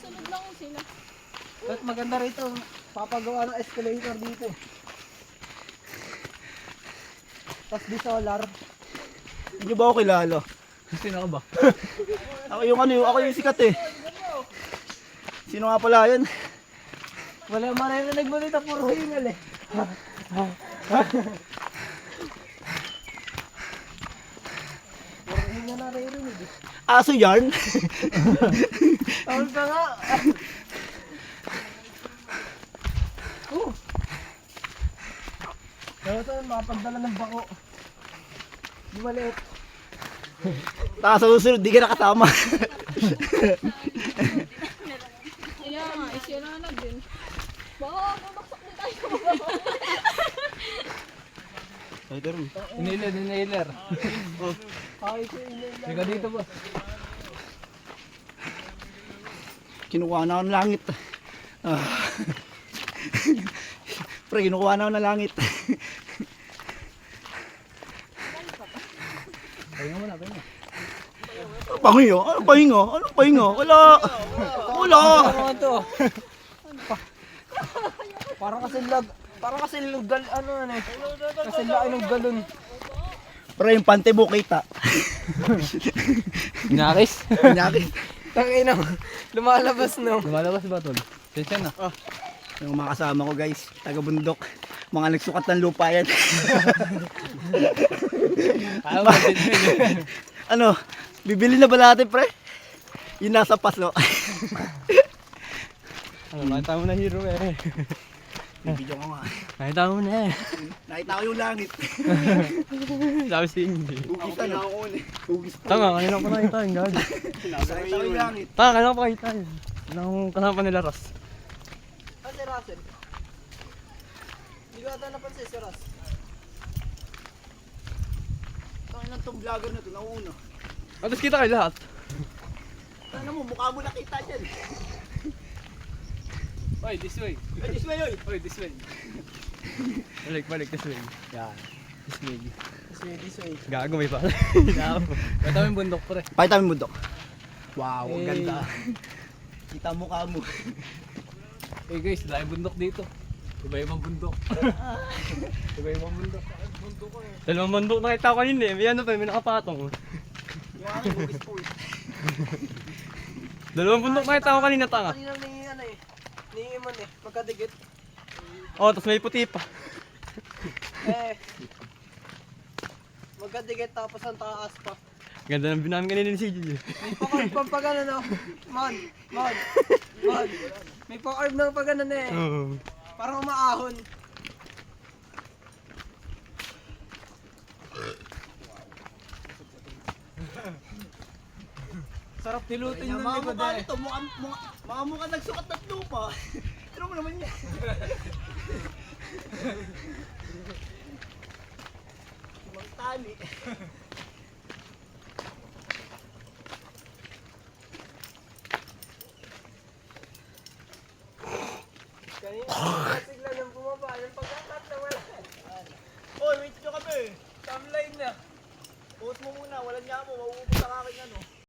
Sunod lang sila. At maganda rito, papagawa ng escalator dito. Tapos di solar. Hindi ba ako kilala? Sino ka ba? Ako yung ako yung sikat eh. Sino nga pala yun? Wala maririnig mo dito, puro hingal eh. Puro hingal naririnig eh. Aso yarn? Tawag ka nga. Kaya ito, makapagdala ng bako. Di maliit. Tapos sa susunod, di ka nakasama. Kaya nga, isira na din. Baka mamaksak din tayo. Inailer. Ay, ko inailer. Liga dito ba? Kinukuha na ako ng langit. Pre, kinukuha na ako ng langit. Pahinga mo na, pahinga. Pahingo? Anong pahingo? Anong pahingo? Wala! Wala! Ano to? Parang kasi lugal, ano eh. Kasi laki ng galon. Pre, yung pante mo kita. Inakis? Kunyari. Tangina mo. Lumalabas no. Lumalabas ba tol? Sensya na. Yung mga kasama ko guys, taga bundok. Mga nagsukat ng lupa yan. Ano, bibili na ba natin pre? Yung nasa paso. Ano, makita mo na hero eh. Bibidyo ko nga. Nakita mo na eh. Nakita ko yung langit. Sabi si Indy. Hugis ano? Hugis pa. Tanga, kanina pa nakita yung gagi. Nakita ko yung langit. Tanga, kanina pa nakita yun. Anong kasama nila Ras? Ano si Russell? Hindi ko ata napansin si Russ. Tangin ng tong vlogger na to, nauna. Tapos kita kayo lahat. Ano mo, mukha mo nakita dyan. Oy, this way. Ay, this way, oy. Oy, this way. Balik, this way. Yan. This way. Gago may pala. Ito yung bundok pre. Pakita mo yung bundok. Wow, ang Hey. ganda. Kita mo mukha mo. Hey guys, dahil bundok dito. Iba-ibang bundok. Iba-ibang bundok. Dalawang bundok nakita ko kanina eh. May ano pa, may nakapatong. Yung aking hugis po eh. Dalawang bundok nakita ko kanina tanga. Kanina ni ano eh. Ni Iman eh. Magkadigit. Oh, tapos may puti pa. Eh. Magkadigit tapos ang taas pa. Ganda ng binamin kanina ni CJ. May pampagano no. Man. May pa-arm na pagano na eh. Oo. Parang umaahon. Sarap nilutin Yung yung mga likod mukha eh. nito, mga mukha nagsukat ng lupa. Ano mo naman yan? Mga tali. Kanina bigla nang bumaba. Yung pagkakat na wala. Oy, wait nyo kami. Timeline na. Post mo muna, walang niya mo, mauubos ang aking ano.